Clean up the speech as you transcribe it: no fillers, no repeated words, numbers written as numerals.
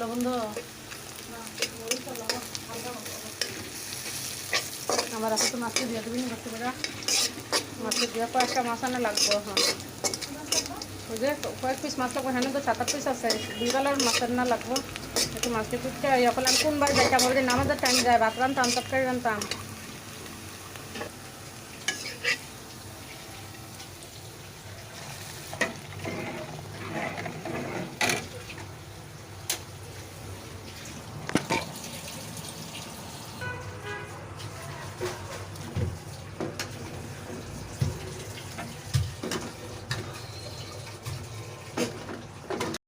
লবণ দাও আমার এখন তো মাছটা দিয়ে দেবেন করতে পারা মাছটা দিয়ে কয়েকটা মাছ আনা লাগবো এখন ওই যে কয়েক পিস মাছ লাগবো হ্যাঁ তো 7-8 পিস আছে 2 কালার মাছ রান্না লাগবো একটু মাছটা টুকটা ইয়ে করলাম কোনবার যাইতাম ওই যে নামাজের টাইম যায় ভাত রান্তাম তরকারি রান্তাম